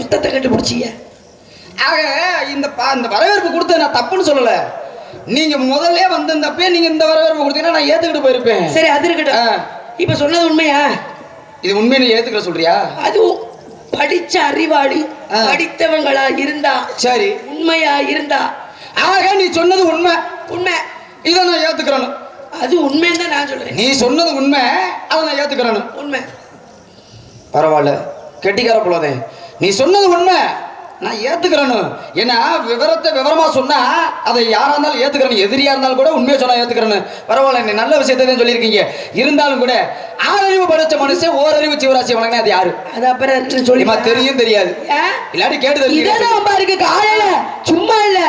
முத்தத்தை கண்டுபிடிச்சிங்க. ஆக இந்த வரவேற்பு கொடுத்த நான் தப்புன்னு சொல்லல. நீங்க முதல்ல வந்திருந்தப்பே நீங்க இந்த வரவேற்பு கொடுத்தீங்கன்னா நான் ஏத்துக்கிட்டு போயிருப்பேன். சரி அது இருக்கட்டும். இப்ப சொன்னது உண்மையா? இது உண்மையை நீ ஏத்துக்கிற சொல்றியா? அதுவும் படிச்ச அறிவாளி படித்தவங்களா இருந்தா சரி, உண்மையா இருந்தா. ஆக நீ சொன்னது உண்மை. உண்மை இதை நான் ஏத்துக்கிறேன். அது உண்மைன்னு தான் நான் சொல்றேன். நீ சொன்னது உண்மை, அதை நான் ஏத்துக்கிறேன். உண்மை. பரவாயில்ல, கெட்டிக்கார போலதே. நீ சொன்னது உண்மை, நான் ஏத்துக்கிறேன். ஏன்னா விவரத்தை விவரமா சொன்னா அதை யாரா இருந்தாலும் ஏத்துக்கிறேன். எதிரியா இருந்தாலும் கூட உண்மையை சொன்னா ஏத்துக்கிறேன். பரவாயில்ல, நீ நல்ல விஷயத்தை தான் சொல்லியிருக்கீங்க. இருந்தாலும் கூட ஆறறிவு படிச்ச மனுஷன் ஓரறிவு சிவராசி வணங்கினா அது யாரு? அது அப்புறம் சொல்லி தெரியும் தெரியாது இல்லாட்டி கேட்டு தெரியும். காலையில சும்மா இல்ல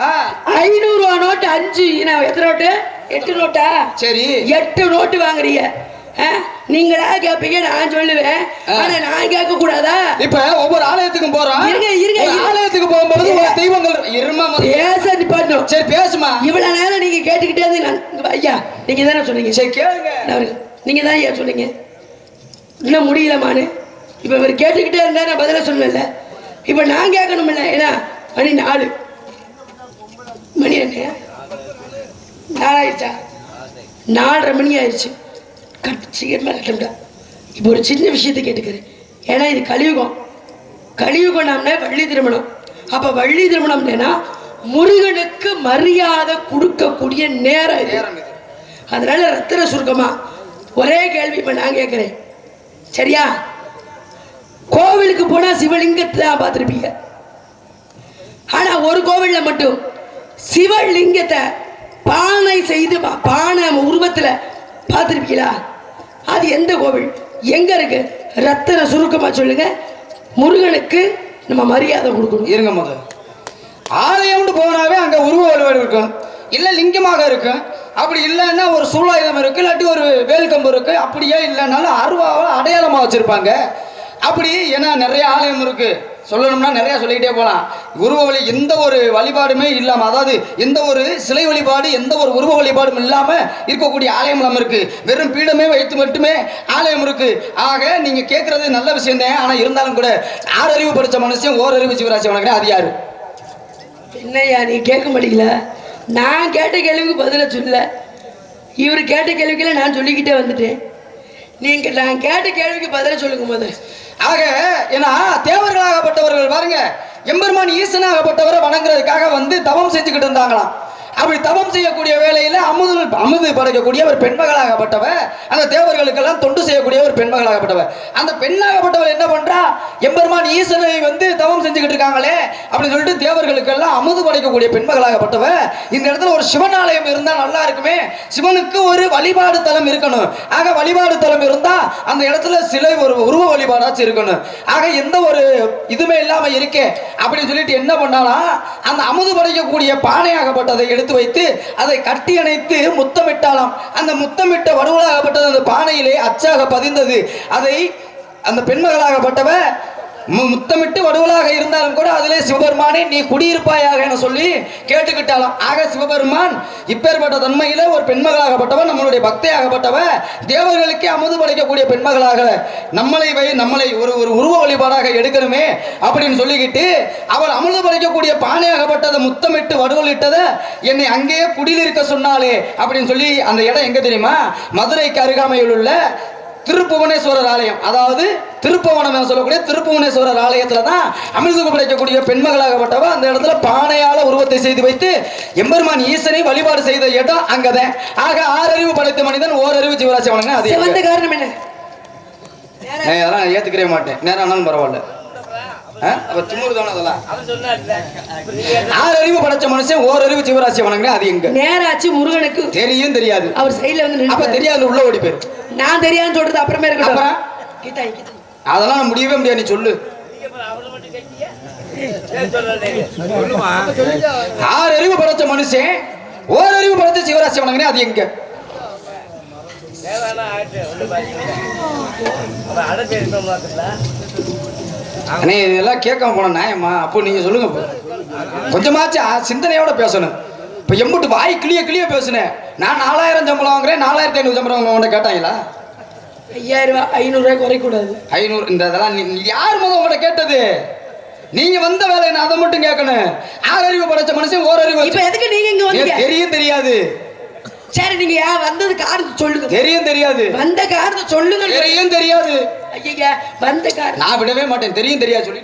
500 ரூபா நோட்டு 5 எத்தனை நோட்டு? 8 நோட்டா? சரி, 8 நோட்டு வாங்குறீங்க. நீங்களா கேப்பீங்க, நான் சொல்லுவேன். ஆனா நான் கேட்க கூடாதா? இப்ப ஒவ்வொரு ஆலயத்துக்கும் போறோம். ஆலயத்துக்கு போகும்போது தெய்வங்கள் பேச நிப்பாட்டணும். சரி பேசுமா. இவ்வளவு நேரம் நீங்க கேட்டுக்கிட்டே இருந்து ஐயா நீங்க தானே சொன்னீங்க. சரி கேளுங்க. நீங்க தான் ஐயா சொன்னீங்க. இன்னும் முடியலமானு. இப்ப இவர் கேட்டுக்கிட்டே இருந்தா நான் பதில சொல்லல. இப்ப நான் கேட்கணும் இல்ல. ஏன்னா மணி 4 மணி என்ன 4 ஆயிடுச்சா? 4:30 மணி ஆயிடுச்சு. சீக்கிரமா கட்டா. இப்போ ஒரு சின்ன விஷயத்தை கேட்டுக்கிறேன். ஏன்னா இது கலியுகம். கலியுகம் நாம்னா வள்ளி திருமணம். அப்ப வள்ளி திருமணம்னா முருகனுக்கு மரியாதை கொடுக்கக்கூடிய நேரம் இது. அதனால ரத்தின சுருக்கமா ஒரே கேள்வி இப்ப நான் கேட்கிறேன். சரியா? கோவிலுக்கு போனா சிவலிங்கத்தை தான் பார்த்துருப்பீங்க. ஆனா ஒரு கோவில்ல மட்டும் சிவலிங்கத்தை பானை செய்து பானை உருவத்துல பார்த்துருப்பீங்களா? அது எந்த கோவில், எங்க இருக்கு? ரத்தின சுருக்கமா சொல்லுங்க. முருகனுக்கு நம்ம மரியாதை கொடுக்கணும். இருங்க, முதல் ஆலயம்னு போனாவே அங்க உருவ வழிபாடு இருக்கும், இல்ல லிங்கமாக இருக்கும். அப்படி இல்லைன்னா ஒரு சூழாயுதம் இருக்கு, இல்லாட்டி ஒரு வேல்கம்பு இருக்கு. அப்படியே இல்லைன்னாலும் அருவாவை அடையாளமா வச்சிருப்பாங்க. அப்படி ஏன்னா நிறைய ஆலயம் இருக்கு, சொல்லணும்னா நிறைய சொல்லிக்கிட்டே போகலாம். உருவ வழி எந்த ஒரு வழிபாடுமே இல்லாம, அதாவது எந்த ஒரு சிலை வழிபாடு எந்த ஒரு உருவ வழிபாடும் இல்லாம இருக்கக்கூடிய ஆலயம் நம்ம இருக்கு. வெறும் பீடமே வைத்து மட்டுமே ஆலயம் இருக்கு. ஆக நீங்க கேட்கறது நல்ல விஷயம் தான். ஆனா இருந்தாலும் கூட ஆறறிவு படிச்ச மனுஷன் ஓரறிவு சிவராசி வணங்குறேன், அது யாரு? என்னையா நீ கேட்க மாட்டீங்களா? நான் கேட்ட கேள்விக்கு பதில சொல்ல, இவர் கேட்ட கேள்விக்கெல்லாம் நான் சொல்லிக்கிட்டே வந்துட்டேன். நீங்க நான் கேட்ட கேள்விக்கு பதில சொல்லுங்க முதல். ஆக ஏன்னா தேவர்களாகப்பட்டவர்கள் பாருங்க, எம்பெருமான் ஈசனாகப்பட்டவரை வணங்குறதுக்காக வந்து தவம் செஞ்சுக்கிட்டு இருந்தாங்களாம். அப்படி தவம் செய்யக்கூடிய வேலையில அமுது படைக்கக்கூடிய ஒரு பெண்மகளாகப்பட்டவர், அந்த தேவர்களுக்கெல்லாம் தொண்டு செய்யக்கூடிய ஒரு பெண்மகளாகப்பட்டவர். அந்த பெண்ணாகப்பட்டவர் என்ன பண்றா, எம்பெருமான் ஈசனை வந்து தவம் செஞ்சுக்கிட்டு இருக்காங்களே அப்படின்னு சொல்லிட்டு தேவர்களுக்கெல்லாம் அமுது படைக்கக்கூடிய பெண்மகளாகப்பட்டவர், இந்த இடத்துல ஒரு சிவன் ஆலயம் இருந்தா நல்லா இருக்குமே, சிவனுக்கு ஒரு வழிபாடு தலம் இருக்கணும். ஆக வழிபாடு தலம் இருந்தா அந்த இடத்துல சிலை ஒரு உருவ வழிபாடாச்சும் இருக்கணும். ஆக எந்த ஒரு இதுமே இல்லாம இருக்கே அப்படின்னு சொல்லிட்டு என்ன பண்ணாலாம், அந்த அமுது படைக்கக்கூடிய பானையாகப்பட்டதை எடுத்து வைத்து அதை கட்டி அணைத்து முத்தமிட்டாலாம். அந்த முத்தமிட்ட வடுவலாகப்பட்டது அந்த பானையிலே அச்சாக பதிந்தது. அதை அந்த பெண்மகளாகப்பட்டவ முத்தமிட்டு வடுவலாக இருந்தாலும் கூட அதிலே சிவபெருமானே நீ குடியிருப்பாயாக என சொல்லி கேட்டுக்கிட்டாலும். ஆக சிவபெருமான் இப்பேற்பட்ட தன்மையில ஒரு பெண்மகளாகப்பட்டவன், நம்மளுடைய பக்தியாகப்பட்டவ, தேவர்களுக்கே அமுது படைக்கக்கூடிய பெண்மகளாக நம்மளை ஒரு உருவ வழிபாடாக எடுக்கணுமே அப்படின்னு சொல்லிக்கிட்டு அவள் அமுது படைக்கக்கூடிய பானையாகப்பட்டதை முத்தமிட்டு வடுவலிட்டதை என்னை அங்கேயே குடியில் இருக்க சொன்னாலே அப்படின்னு சொல்லி. அந்த இடம் எங்க தெரியுமா? மதுரைக்கு அருகாமையில் உள்ள திருப்புவனேஸ்வரர் ஆலயம். அதாவது திருப்புவனம் என சொல்லக்கூடிய திருப்புவனேஸ்வரர் ஆலயத்துல தான் அமிர்தம் படைக்கக்கூடிய பெண்மகளாகப்பட்டவ அந்த இடத்துல பானையால உருவத்தை செய்து வைத்து எம்பெருமான் ஈசனை வழிபாடு செய்த இடம் அங்கதான். ஆக ஆறறிவு படைத்த மனிதன் ஓரறிவு சிவராசி வணங்க. அது வந்த காரணம் என்ன? அதெல்லாம் ஏத்துக்கவே மாட்டேன். நேரம் ஆனாலும் பரவாயில்ல. ஆறறிவு படைச்ச மனுஷன் ஓரறிவு சிவராசி வணங்க. அது எங்க நேராச்சு முருகனுக்கு தெரியும் தெரியாது. அவர் சைடுல வந்து அப்ப தெரியாது, உள்ள ஓடி போயிரு. நான் தெரியாதுன்னு சொல்றது அப்புறமே இருக்கட்டும். அதெல்லாம் முடியவே முடியாது. நீ சொல்லு. ஆறறிவு படைச்ச மனுஷன் ஓரறிவு படைச்ச சிவராசி வணங்க. அது எங்க? அண்ணே இதெல்லாம் கேட்காம போன நியாயமா? அப்போ நீங்க சொல்லுங்க, கொஞ்சமாச்சும் சிந்தனையோட பேசணும். இப்போ எம்பிட்டு வாய் கிளிய பேசுனேன். நான் 4000 சம்பளம் வாங்குறேன், 4500 சம்பளம் உங்கள்கிட்ட கேட்டாங்களா? 5000 ரூபாய் 500 ரூபாய் குறைக்கூடாது. 500 இந்த இதெல்லாம் யார் முதல் உங்கள்கிட்ட கேட்டது? நீங்க வந்த வேலை என்ன அதை மட்டும் கேட்கணும். ஆறறிவு படைச்ச மனுஷன் ஓரறிவு. இப்ப எதுக்கு நீங்க இங்க வந்தீங்க? தெரியும் தெரியாது. சரி நீங்க வந்தது காரணம் சொல்லுங்க. தெரியும் தெரியாது. வந்த காரணம் சொல்லுங்க. தெரியும் தெரியாது. ஐயா வந்த காரணம் நான் விடவே மாட்டேன். தெரியும் தெரியாது சொல்லி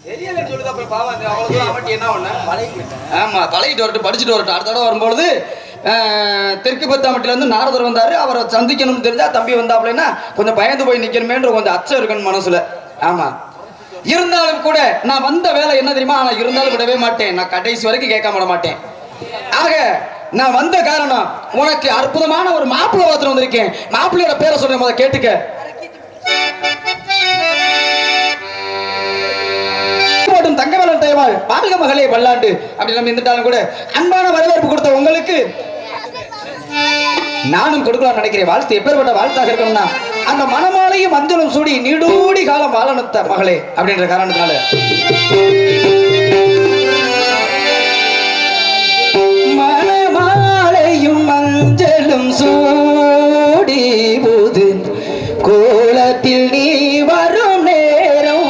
தெரியல சொல்லுது. அப்புறம் பாவம் அவ்வளவு தூரம் அவட்டி என்ன ஒண்ணு ஆமா பழகிட்டு வரட்டும், படிச்சுட்டு வரட்டும். அடுத்த தடவை வரும்பொழுது தெற்கு பத்தாமட்டில இருந்து நாரதர் வந்தாரு. அவரை சந்திக்கணும்னு தெரிஞ்சா தம்பி வந்தாப்லன்னா கொஞ்சம் பயந்து போய் நிக்கணுமேன்ற கொஞ்சம் அச்சம் இருக்கணும் மனசுல. ஆமா இருந்தாலும் கூட நான் வந்த வேலை என்ன தெரியுமா? நான் இருந்தாலும் விடவே மாட்டேன். நான் கடைசி வரைக்கும் கேட்க விட மாட்டேன். ஆக நான் வந்த காரணம் உனக்கு அற்புதமான ஒரு மாப்பிள்ளை பார்த்துட்டு வந்திருக்கேன். மாப்பிள்ளையோட பேரை சொல்றேன், முதல்ல கேட்டுக்க. தங்கமலன் தேவாள் வாழ்க மகளே பல்லாண்டு அப்படி நம்ம இருந்துட்டாலும் கூட அன்பான வரவேற்பு கொடுத்த உங்களுக்கு நானும் கொடுக்கலாம் நினைக்கிறேன். வாழ்த்து எப்பேற்பட்ட வாழ்த்தாக இருக்கணும்னா அந்த மணமாலையும் மஞ்சளும் சூடி நீடூடி காலம் வாழணுத்த மகளே அப்படின்ற காரணத்தினால மணமாலையும் மஞ்சளும் சூடி போது கோலத்தில் நீ வரும் நேரம்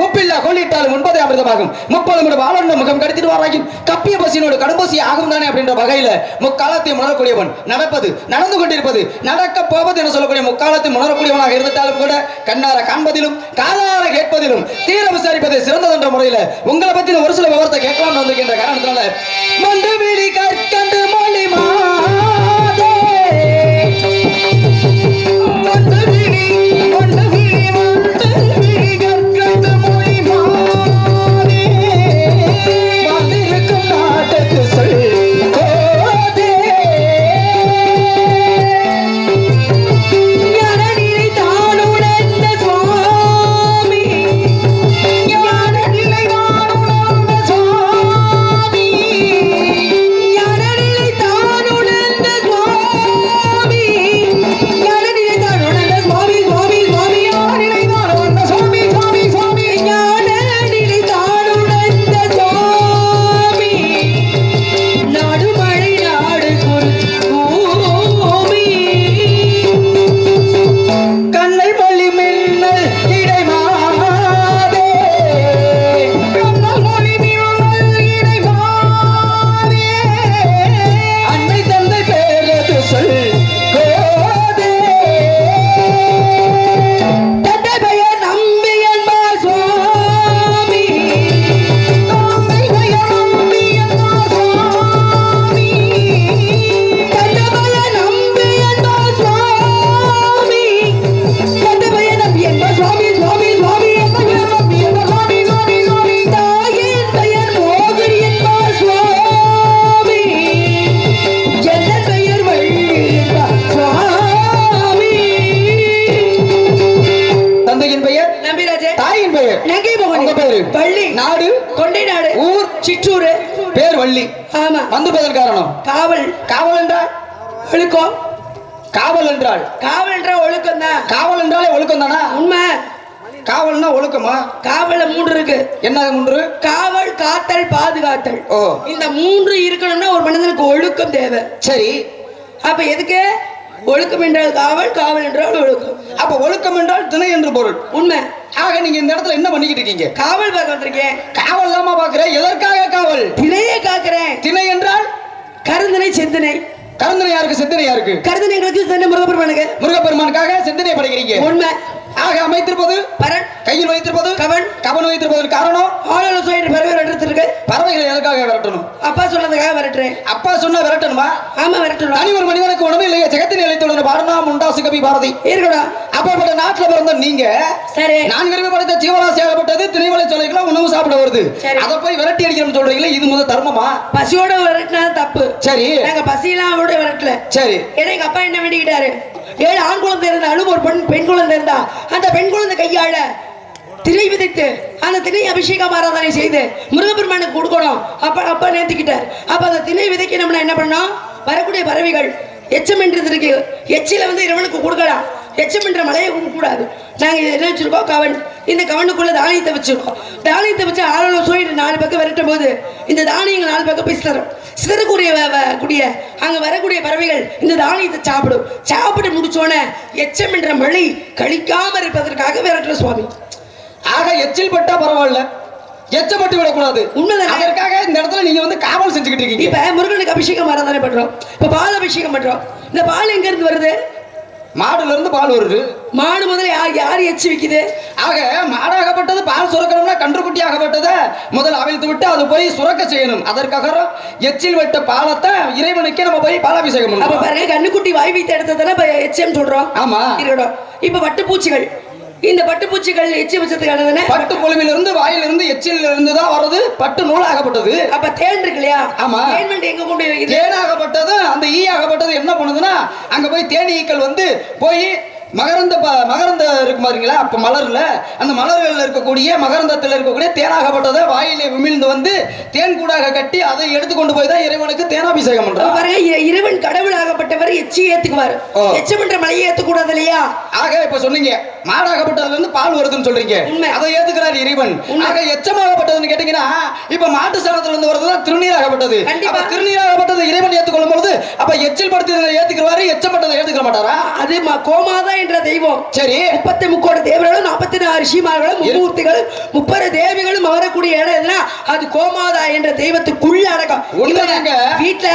ஒப்பில்லா கொள்ளிட்டாலும் முன்பதே அமிர்தமாகும். 30 முறை வாழணும் முகம் கடித்திட்டு வாராயும் கப்பிய பசினோடு கடும்பசி ஆகும் தானே அப்படின்ற வகையில முக்காலத்தை உணரக்கூடியவன். நடப்பது நடந்து கொண்டிருப்பது நடக்க போவது என சொல்லக்கூடிய முக்காலத்தை உணரக்கூடியவனாக இருந்துட்டாலும் கூட கண்ணார காண்பதிலும் காதார கேட்பதிலும் தீர விசாரிப்பதை சிறந்ததென்ற முறையில உங்களை பத்தி ஒரு சில விவரத்தை கேட்கலாம்னு வந்திருக்கின்ற காரணத்தினால மண்டுவிழி கற்கண்டு மொழி மாதே யானிலை தானுடன் நம்பிராஜே. தாயின் பெயர் நங்கை மோகன். உங்க பேரு வள்ளி. நாடு கொண்டை நாடு. ஊர் சிற்றூர். பேர் வள்ளி. ஆமா. வந்து போதல் காரணம் காவல். காவல் என்றால் ஒழுக்கம். காவல் என்றால் காவல் என்ற ஒழுக்கம் தான். காவல் என்றாலே ஒழுக்கம் தானா? உண்மை. காவல்னா ஒழுக்கமா? காவல்ல 3 இருக்கு. என்ன 3? காவல், காத்தல், பாதுகாத்தல். ஓ, இந்த 3 இருக்கணும்னா ஒரு மனிதனுக்கு ஒழுக்கம் தேவை. சரி. அப்ப எதுக்கு ஒழுக்கம் என்றால் காவல், காவல் என்றால் ஒழுக்கம். அப்ப ஒழுக்கம் என்றால் திணை என்று பொருள். உண்மை. ஆக நீங்க இந்த இடத்துல என்ன பண்ணிக்கிட்டு இருக்கீங்க? காவல் பார்க்க வந்திருக்கேன். காவல் இல்லாம பாக்குறேன். எதற்காக காவல்? திணையை காக்கிறேன். திணை என்றால் கருந்தனை செந்தனை. கருந்தனை யாருக்கு? செந்தனை யாருக்கு? கருந்தனைங்களுக்கு செந்தனை முருகப்பெருமானுக்கு. முருகப்பெருமானுக்காக செந்தனை படைக்கிறீங்க. உண்மை. ஆக அமைத்திருப்பது பரன். கையில் வைத்திருப்பது கவன். கவன் வைத்திருப்பதற்கு காரணம் ஆளோல சொல்லிட்டு பறவை விரட்டுறதுக்கு. பறவைகளை எதற்காக விரட்டணும்? அப்பா சொன்னதுக்காக விரட்டுறேன். அப்பா சொன்னா விரட்டணுமா? ஆமா விரட்டணும். தனி ஒரு மனிதனுக்கு உணவு இல்லையே. ஜெகத்தின் இழைத்துள்ள பாரதம் உண்டாசு கவி பாரதி இருக்கணும். அப்பப்பட்ட நாட்டுல பிறந்த நீங்க சரி 4 அறிவு படைத்த ஜீவராசி ஆகப்பட்டது திணைவலை சொல்லிக்கலாம் உணவு சாப்பிட வருது. அதை போய் விரட்டி அடிக்கணும்னு சொல்றீங்களே, இது முதல் தர்மமா? பசியோட விரட்டினா தப்பு. சரி. நாங்க பசியெல்லாம் அவரோட விரட்டல. சரி. எனக்கு அப்பா என்ன வேண்டிக்கிட்டாரு? 7 ஆண் குழந்தை இருந்தாலும் ஒரு பெண் குழந்தை இருந்தா அந்த பெண் குழந்தை கையாள திணை விதைத்து அந்த திணை அபிஷேகம் ஆராதனை செய்து முருகப்பெருமானுக்கு கொடுக்கணும். அப்பா நேர்த்திக்கிட்டார். அப்ப அந்த திணை விதைக்கு நம்ம என்ன பண்ணோம்? வரக்கூடிய பறவைகள் எச்சம் என்றது இருக்கு. எச்சில இறைவனுக்கு கொடுக்கலாம். எச்சம் என்ற மலையை கூடாது. நாங்க என்ன வச்சிருக்கோம்? கவன். இந்த கவனுக்குள்ள தானியத்தை வச்சிருக்கோம். தானியத்தை வச்சு ஆளோல சோயிட்டு 4 பக்கம் விரட்டும் போது இந்த தானியங்கள் 4 பக்கம் போய் சிதறக்கூடிய அங்க வரக்கூடிய பறவைகள் இந்த தானியத்தை சாப்பிடும். சாப்பிட்டு முடிச்சோன்னே எச்சம் என்ற மழை கழிக்காம இருப்பதற்காக விரட்டுற சுவாமி. ஆக எச்சில் பட்டா பரவாயில்ல, எச்சப்பட்டு விடக்கூடாது. உண்மைதான். அதற்காக இந்த இடத்துல நீங்க காவல் செஞ்சுக்கிட்டு இருக்கீங்க. இப்ப முருகனுக்கு அபிஷேகம் ஆராதனை பண்றோம். இப்ப பால் அபிஷேகம் பண்றோம். இந்த பால் எங்க இருந்து வருது? மாடுல இருந்து பால் வருது. மாடு முதல்ல யார் எச்சி வைக்குது? ஆக மாடாகப்பட்டது பால் சுரக்கணும்னா கன்றுக்குட்டி ஆகப்பட்டதை முதல் அவிழ்த்து விட்டு அது போய் சுரக்க செய்யணும். அதற்காக எச்சில் வெட்ட பாலத்தை இறைவனுக்கே நம்ம போய் பாலாபிஷேகம் பண்ணணும். அப்ப பாருங்க, கண்ணுக்குட்டி வாய் வைத்த இடத்துல எச்சம் சொல்றோம். ஆமா இருக்கட்டும். இப்ப பட்டுப்பூச்சிகள், இந்த பட்டுப்பூச்சிகள் எச்சி வச்சதுக்கானதுன்னு பட்டு புழுவில இருந்து வாயிலிருந்து எச்சில் இருந்து தான் வருது. பட்டு நூலாகப்பட்டது. அப்ப தேன் இருக்கு இல்லையா? ஆமா. தேன் எங்க கொண்டு போய் தேனாகப்பட்டது அந்த ஈ ஆகப்பட்டது என்ன பண்ணுதுன்னா அங்க போய் தேனீக்கள் போய் மகரந்த இருக்கு பாருங்களா? அப்ப மலர்ல அந்த மலர்கள்ல இருக்கக்கூடிய மகரந்தத்தில் இருக்கக்கூடிய தேனாகப்பட்டதை வாயிலே விமிழ்ந்து தேன் கூடாக கட்டி அதை எடுத்துக்கொண்டு போய் தான் இறைவனுக்கு தேனாபிஷேகம் பண்றாங்க. பாருங்க, இறைவன் கடவுள் ஆகப்பட்டவர் எச்சி ஏத்துக்குவார். எச்சம் என்ற மலையை ஏத்துக்கூடாது இல்லையா? ஆக இப்ப சொன்னீங்க மாடாகப்பட்டதுல இருந்து பால் வருதுன்னு சொல்றீங்க. அதை ஏத்துக்கிறார் இறைவன். ஆக எச்சமாகப்பட்டதுன்னு கேட்டீங்கன்னா இப்ப மாட்டு சாணத்துல இருந்து வருதுதான் திருநீராகப்பட்டது. அப்ப திருநீராகப்பட்டது இறைவன் ஏத்துக்கொள்ளும் பொழுது அப்ப எச்சில் படுத்ததை ஏத்துக்கிறவாரு, எச்சப்பட்டதை ஏத்துக்க மாட்டாரா? அது கோமாதான் என்ற தெய்வம். சரி. 33 தேவர்களும் 44 ரிஷிமார்களும் 3 30 தேவிகளும் வரக்கூடிய இடம் எதுனா அது கோமாதா என்ற தெய்வத்துக்குள்ள அடக்கம். வீட்டுல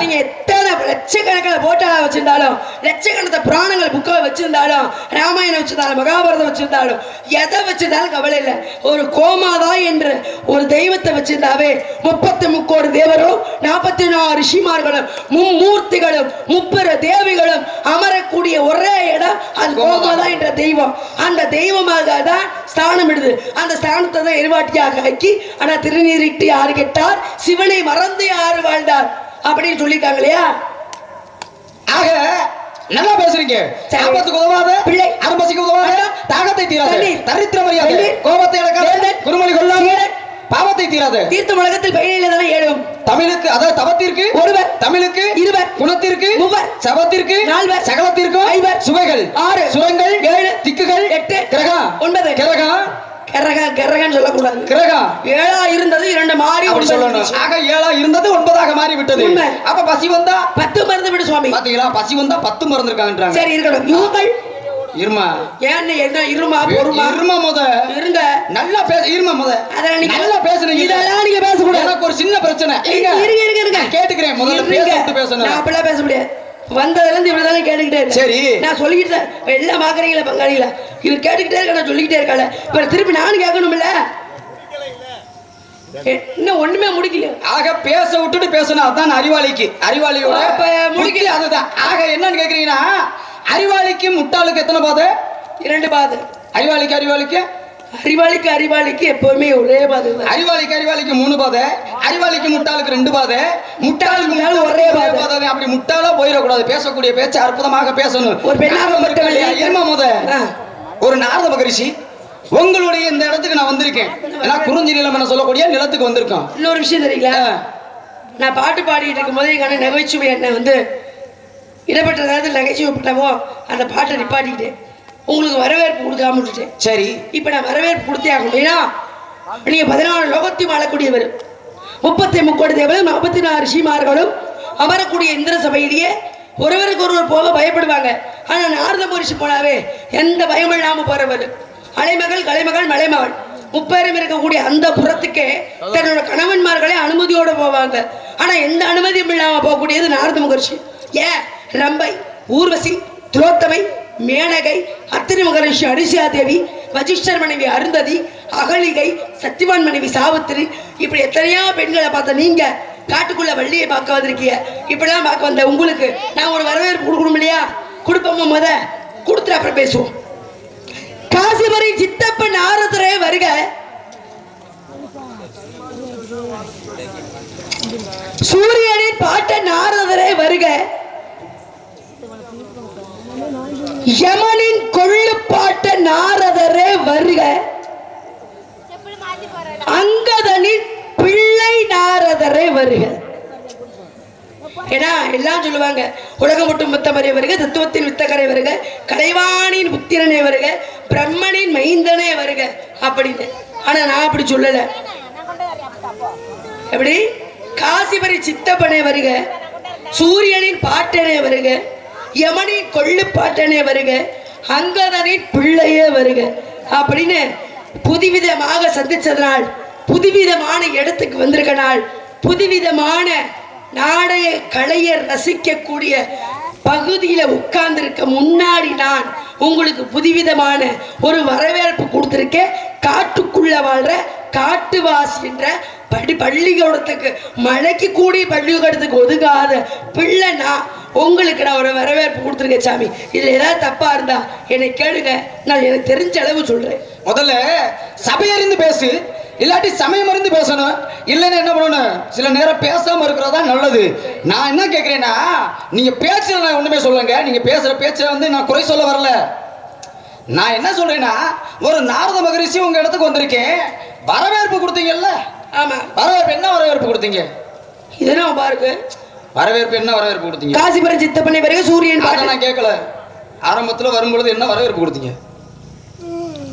நீங்க எத்தனை லட்சக்கணக்கில் போட்டாளா வச்சிருந்தாலும், லட்சக்கணக்கில் புராணங்கள் புக்கை வச்சிருந்தாலும், ராமாயணம் வச்சிருந்தாலும், மகாபாரதம் வச்சிருந்தாலும், எதை வச்சிருந்தாலும் கவலை இல்லை. ஒரு கோமாதா என்று ஒரு தெய்வத்தை வச்சிருந்தாவே 33 தேவரும் 44 ரிஷிமார்களும் 3 30 தேவிகளும் அமரக்கூடிய ஒரே இடம் அது கோமாதா என்ற தெய்வம். அந்த தெய்வமாக தான் ஸ்தானம் இடுது. அந்த ஸ்தானத்தை தான் எரிவாட்டியாக ஆக்கி ஆனா திருநீரிட்டு யாரு கெட்டார், சிவனை மறந்து யாரு வாழ்ந்தார் அப்படின்னு சொல்லியிருக்காங்க இல்லையா? ஆக நல்லா பேசுறீங்க. சாபத்துக்கு உதவாத பிள்ளை, அரம்பசிக்கு உதவாத தாகத்தை தீராத தரித்திரம் அறியாத கோபத்தை அடக்காத குருமொழி கொள்ளாத பாவத்தை தீராத தீர்த்த உலகத்தில் பயிரில தானே ஏழும். தமிழுக்கு அதாவது தவத்திற்கு ஒருவர், தமிழுக்கு 2 குணத்திற்கு 3 சபத்திற்கு 4 சகலத்திற்கு 5 சுவைகள் 6 சுரங்கள் 7 திக்குகள் 8 கிரகம் 9 கிரகம் சொல்லக்கூடாது. கிரகம் 7 இருந்தது 2 மாறி அப்படி சொல்லணும். ஆக 7 இருந்தது 9 மாறி விட்டது. அப்ப பசி வந்தா 10 மறந்து விடு சுவாமி. பாத்தீங்களா? பசி வந்தா 10 மறந்து இருக்காங்கன்றாங்க. சரி இருக்கட்டும். இவங்கள் இருமா ஏன் என்ன இருமா பொறுமா இருமா முத இருங்க நல்லா பேச இருமா முத அதெல்லாம் நீங்க நல்லா பேசுறீங்க. இதெல்லாம் நீங்க பேச கூடாது. எனக்கு ஒரு சின்ன பிரச்சனை. இருங்க கேட்டுக்கிறேன். முதல்ல பேசணும். நான் அப்பலாம் பேச முடியாது. வந்ததுல இருந்து இவ்வளவுதானே கேட்டுக்கிட்டே இருக்கேன். சரி நான் சொல்லிக்கிட்டு எல்லாம் பாக்குறீங்களா பங்காளிகளா? இவர் கேட்டுக்கிட்டே இருக்க, நான் சொல்லிக்கிட்டே இருக்கல. இப்ப திருப்பி நானும் கேட்கணும் இல்ல? இன்னும் ஒண்ணுமே முடிக்கல. ஆக பேச விட்டுட்டு பேசணும். அதான் அறிவாளியோட முடிக்கல. அதுதான். ஆக என்னன்னு கேக்குறீங்கன்னா அறிவாளிக்கு முட்டாளுக்கு எத்தனை பாதை? 2 பாதை. அறிவாளிக்கு எப்பவுமே ஒரே பாதை. அறிவாளிக்கு 3 பாதை. அறிவாளிக்கு முட்டாளுக்கு 2 பாதை. முட்டாளுக்கு ஒரே பாதை. அப்படி முட்டாளா போயிடக்கூடாது. பேசக்கூடிய பேச்சு அற்புதமாக பேசணும். ஒரு பெண்ணாக இருமா முத ஒரு நாரத மகரிஷி உங்களுடைய இந்த இடத்துக்கு நான் வந்திருக்கேன். ஏன்னா குறிஞ்சி நிலம் என்ன சொல்லக்கூடிய நிலத்துக்கு வந்திருக்கோம். இன்னொரு விஷயம் தெரியுங்களா, நான் பாட்டு பாடிட்டு இருக்கும் போது எங்க நகைச்சுவை என்ன வந்து இடப்பட்ட நேரத்தில் நகைச்சுவை பண்ணவோ அந்த பாட்டை நிப்பாட்டிக்கிட்டேன். உங்களுக்கு வரவேற்பு கொடுக்காம விட்டுட்டேன். சரி, இப்போ நான் வரவேற்பு கொடுத்தே ஆகணும். ஏன்னா நீங்க 14 லோகத்தையும் ஆளக்கூடியவர், 33 தேவரும் 44 ரிஷிமார்களும் அமரக்கூடிய இந்திர சபையிலேயே ஒருவருக்கு ஒருவர் போக பயப்படுவாங்க. ஆனா நாரத மகரிஷி போனாவே எந்த பயம் இல்லாம போறவர். அலைமகள் கலைமகள் மலைமகள் 3 பேரும் இருக்கக்கூடிய அந்த புறத்துக்கே தன்னோட கணவன்மார்களே அனுமதியோட போவாங்க. ஆனா எந்த அனுமதியும் இல்லாம போகக்கூடியது நாரத மகரிஷி. ஏன் ரம்பை, ஊர்வசி, துலோத்தமை, மேனகை, அத்திரி மகரிஷி அரிசியா தேவி, வசிஷ்டர் மனைவி அருந்ததி, அகலிகை, சத்தியவான் மனைவி சாவித்திரி, இப்படி எத்தனையோ பெண்களை பார்த்த நீங்க காட்டுக்குள்ள வள்ளியை பார்க்க வந்திருக்கீங்க. இப்படிலாம் பார்க்க வந்த உங்களுக்கு நான் ஒரு வரவேற்பு கொடுக்கணும் இல்லையா? கொடுப்போமா? கொடுத்துட்டு அப்புறம் பேசுவோம். காசிமரி சித்தப்ப நாரதரே வருக. சூரியனின் பாட்ட நாரதரே வருக. யமனின் கொள்ளு பாட்ட நாரதரே வருக. அங்கதனின் பிள்ளை நாரதரே வருக. ஏன்னா எல்லாம் சொல்லுவாங்க, உலகம் மட்டும் முத்தமரை வருக, தத்துவத்தின் வித்தகரை வருக, கலைவாணின் புத்திரனே வருக, பிரம்மனின் மைந்தனே வருக அப்படின்னு. ஆனா நான் அப்படி சொல்லல. எப்படி? காசிபரி சித்தப்பனே வருக, சூரியனின் பாட்டனே வருக, யமனின் கொள்ளு பாட்டனே வருக, அங்கதனின் பிள்ளையே வருக அப்படின்னு புதுவிதமாக சந்திச்சதனால், புதுவிதமான இடத்துக்கு வந்திருக்க நாள், புதுவிதமான நாடக கலையை ரசிக்கக்கூடிய பகுதியில உட்கார்ந்திருக்க முன்னாடி நான் உங்களுக்கு புதுவிதமான ஒரு வரவேற்பு கொடுத்திருக்கேன். காட்டுக்குள்ள வாழ்ற காட்டுவாசி என்ற பள்ளிக்கூடத்துக்கு மழைக்கு கூடிய பள்ளிக்கூடத்துக்கு ஒதுங்காத பிள்ளை நான் உங்களுக்கு நான் ஒரு வரவேற்பு கொடுத்துருக்கேன் சாமி. இதுல ஏதாவது தப்பா இருந்தா என்னை கேளுங்க, நான் எனக்கு தெரிஞ்ச அளவு சொல்றேன். முதல்ல சபையறிந்து பேசு, இல்லாட்டி சமயம் அறிந்து பேசணும். இல்லைன்னு என்ன பண்ணணும், சில நேரம் பேசாம இருக்கிறதா நல்லது. நான் என்ன கேட்கிறேன்னா, நீங்க பேசுற நான் ஒண்ணுமே சொல்லுங்க, நீங்க பேசுற பேச்ச வந்து நான் குறை சொல்ல வரல. நான் என்ன சொல்றேன்னா, ஒரு நாரத மகரிஷி உங்க இடத்துக்கு வந்திருக்கேன், வரவேற்பு கொடுத்தீங்கல்ல? ஆமா. வரவேற்பு என்ன வரவேற்பு கொடுத்தீங்க? இதெல்லாம் பாருங்க, வரவேற்பு என்ன வரவேற்பு கொடுத்தீங்க? காசிபுரம் சித்தப்பனை வருக, சூரியன் பாட்டு நான் கேட்கல. ஆரம்பத்துல வரும்பொழுது என்ன வரவேற்பு கொடுத்தீங்க?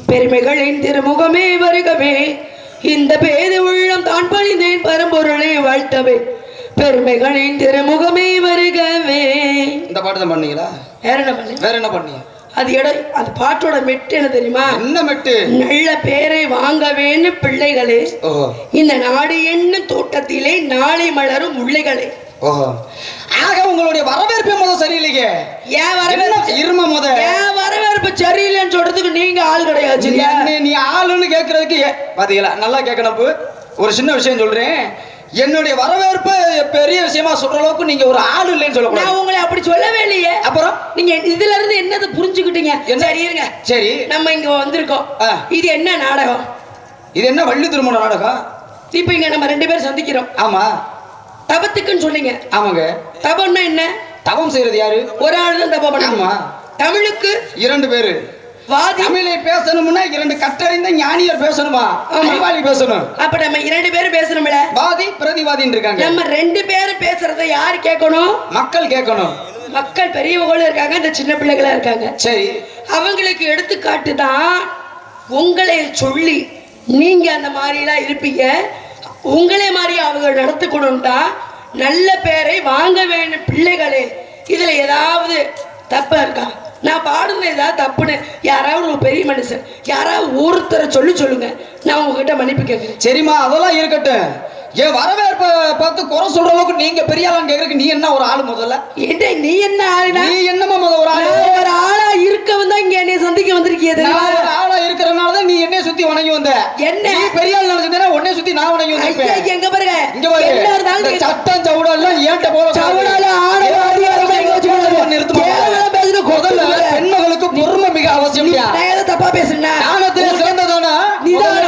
பெருமைகளின் திருமுகமே வருகவே, இந்த பேது உள்ளம் தான் பணிந்தேன் பரம்பொருளை வாழ்த்தவே, பெருமைகளின் திருமுகமே வருகவே. இந்த பாட்டு தான் பண்ணீங்களா? வேற என்ன பண்ணீங்க? வேற என்ன பண்ணீங்க? அது இடம், அது பாட்டோட மெட்டு என்ன தெரியுமா? என்ன மெட்டு? நல்ல பேரை வாங்கவேன்னு பிள்ளைகளே, இந்த நாடு என்னும் தோட்டத்திலே நாளை மலரும் முல்லைகளே. ஓஹோ, ஆக உங்களுடைய வரவேற்பு முதல் சரியில்லையே. ஏன் வரவேற்பு இரும முத? ஏன் வரவேற்பு சரியில்லைன்னு சொல்றதுக்கு நீங்க ஆள் கிடையாது. நீ ஆளுன்னு கேட்கறதுக்கு பாத்தீங்களா? நல்லா கேட்கணும். ஒரு சின்ன விஷயம் சொல்றேன், என்னுடைய வரவேற்பு பெரிய விஷயமா சொல்ற அளவுக்கு நீங்க ஒரு ஆள் இல்லைன்னு சொல்ல. நான் உங்களை அப்படி சொல்லவே இல்லையே. அப்புறம் நீங்க இதுல இருந்து என்னது புரிஞ்சுக்கிட்டீங்க? சரி இருங்க, சரி நம்ம இங்க வந்திருக்கோம், இது என்ன நாடகம்? இது என்ன வள்ளி திருமண நாடகம்? இப்ப இங்க நம்ம 2 பேரும் சந்திக்கிறோம். ஆமா. தபத்துக்குன்னு சொன்னீங்க. ஆமாங்க. தபம்னா என்ன? தபம் செய்யறது யாரு? ஒரு ஆள் தான் தபம் பண்ணணும். ஆமா. தமிழுக்கு 2 பேரு. தமிழை பேசணும்னா 2 கற்றறிந்த ஞானியர் பேசணுமா? அறிவாளி பேசணும். அப்ப நம்ம 2 பேரும் பேசணும்ல. வாதி பிரதிவாதின்னு இருக்காங்க. நம்ம 2 பேரும் பேசுறதை யார் கேட்கணும்? மக்கள் கேட்கணும். மக்கள் பெரியவங்களும் இருக்காங்க, இந்த சின்ன பிள்ளைகளா இருக்காங்க. சரி, அவங்களுக்கு எடுத்துக்காட்டு தான் உங்களை சொல்லி நீங்க அந்த மாதிரி எல்லாம் இருப்பீங்க. உங்களே மாதிரி அவங்க நடத்துக்கணும் தான் நல்ல பேரை வாங்க வேணும் பிள்ளைகளே. இதுல ஏதாவது தப்பா இருக்கா? நான் பாடுறது ஏதாவது தப்புன்னு யாராவது ஒரு பெரிய மனுஷன் யாராவது ஒருத்தரை சொல்லுங்க, நான் உங்ககிட்ட மன்னிப்பு கேட்கிறேன். சரிம்மா, அதெல்லாம் இருக்கட்டும். என் வரவேற்பை பார்த்து குறை சொல்ற அளவுக்கு நீங்க பெரிய ஆளான்னு கேட்கறதுக்கு நீ என்ன ஒரு ஆளு? முதல்ல என்ன நீ என்ன ஆளுனா? நீ என்னமா முதல்ல ஒரு ஆளு? ஒரு ஆளா இருக்கவன் தான் இங்க என்னை சந்திக்க வந்திருக்கியது. ஒரு ஆளா இருக்கிறனாலதான் நீ என்னைய சுத்தி வணங்கி வந்த. என்ன நீ பெரிய ஆள் நினைச்சா உடனே சுத்தி நான் வணங்கி வந்தேன். எங்க பாருங்க, இங்க பாருங்க, சட்டம் சவுடாலாம் ஏன்ட்ட போற சவுடால பெண்மகளுக்கு பொறுமை மிக அவசியம். தப்பா பேசுனா சிறந்ததானா?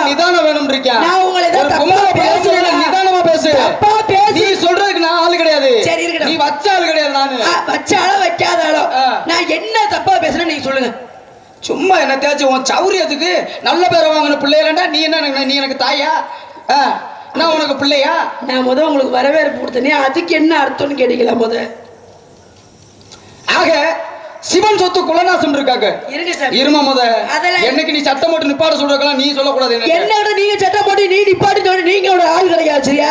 நிதானம் வேணும் இருக்கேன். நான் உங்களை நிதானமா பேசு. நீ சொல்றதுக்கு நான் ஆளு கிடையாது. சரி இருக்கட்டும், நீ வச்ச ஆளு கிடையாது. நானு வச்ச ஆளோ வைக்காத ஆளோ நான் என்ன தப்பா பேசுறேன்னு நீங்க சொல்லுங்க. சும்மா என்ன தேய்ச்சி உன் சௌரியத்துக்கு நல்ல பேரை வாங்கின பிள்ளைகளா நீ என்ன நீ எனக்கு தாயா நான் உனக்கு பிள்ளையா? நான் உங்களுக்கு வரவேற்பு கொடுத்தனே அதுக்கு என்ன அர்த்தம்னு கேட்டீங்களா ஆக சிவன் சொத்து குலநாசம் இருக்காங்க. இருமா என்னைக்கு நீ சட்டம் போட்டு நிப்பாட சொல்றதுக்கெல்லாம் நீ சொல்லக்கூடாது. என்ன நீங்க சட்டம் போட்டு நீ நிப்பாட்டு நீங்க ஒரு ஆள் கிடையாது. சரியா?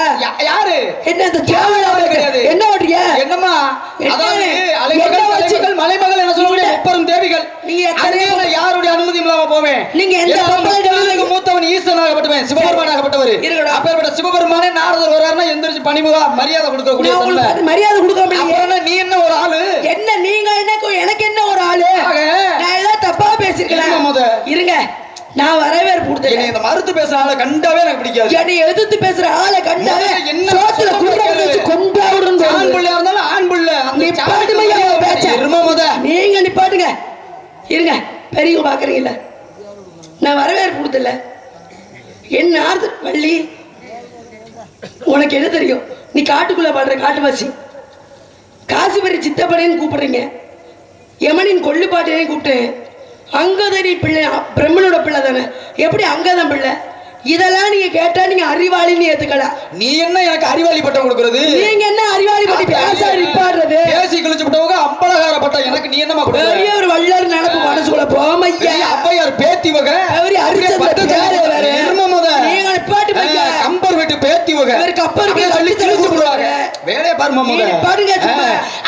யாரு என்ன இந்த கிடையாது. என்ன ஓட்டுறீங்க? என்னம்மா அதாவது அலைமகள் மலைமகள் என்ன சொல்லக்கூடிய முப்பெரும் தேவிகள். நீங்க யாருடைய அனுமதி இல்லாம போவேன். நீங்க எந்த மூத்தவன் ஈசனாகப்பட்டவன் சிவபெருமானாகப்பட்டவர். அப்பேற்பட்ட சிவபெருமானே நாரதர் வர்றாருன்னா எந்திரிச்சு பணிவுகா மரியாதை கொடுக்கக்கூடிய மரியாதை கொடுக்க நீ என்ன ஒரு ஆளு? என்ன நீங்க என்ன எனக்கு என்ன ஒரு ஆளு? நான் ஏதாவது தப்பா பேசிருக்கேன். இருங்க நான் வரவேற்பு கொடுத்தேன். இந்த மறுத்து பேசுற ஆளை கண்டாவே எனக்கு பிடிக்காது. என்னை எதிர்த்து பேசுற ஆளை கண்டாவே என்ன சோத்துல குடுற வச்சு கொண்டாடுறோம். ஆண் பிள்ளை இருந்தாலும் ஆண் பிள்ளை நிப்பாட்டுமையா பேச்ச நீங்க நிப்பாட்டுங்க. இருங்க பெரிய பாக்குறீங்கல்ல நான் வரவேற்பு கொடுத்தல என்ன ஆறுது வள்ளி உனக்கு என்ன தெரியும்? நீ காட்டுக்குள்ள பாடுற காட்டுவாசி காசிபரி சித்தப்படைன்னு கூப்பிடுறீங்க. யமனின் கொள்ளுப்பாட்டையும் கூப்பிட்டு அங்கதனி பிள்ளை பிரம்மனோட பிள்ளை தானே எப்படி அங்கதான் பிள்ளை? இதெல்லாம் நீங்க கேட்டா நீங்க அறிவாளின்னு ஏத்துக்கலாம். நீ என்ன எனக்கு அறிவாளி பட்டம் கொடுக்கறது? நீங்க என்ன அறிவாளி பட்டி பேச நிப்பாடுறது? பேசி கிழிச்சு விட்டவங்க அம்பலகார பட்டம் எனக்கு நீ என்னமா கொடுக்கற? பெரிய ஒரு வள்ளல் நினைப்பு மனசுக்குள்ள போமையா அப்பையார் பேத்தி வகை அவரி அரிச்ச வேற நீங்க நிப்பாட்டு பையா கம்பர் வீட்டு பேத்தி வகை இவருக்கு அப்பருக்கு சொல்லி கிழிச்சு விடுவாங்க. வேலைய பாருமா நீ பாருங்க.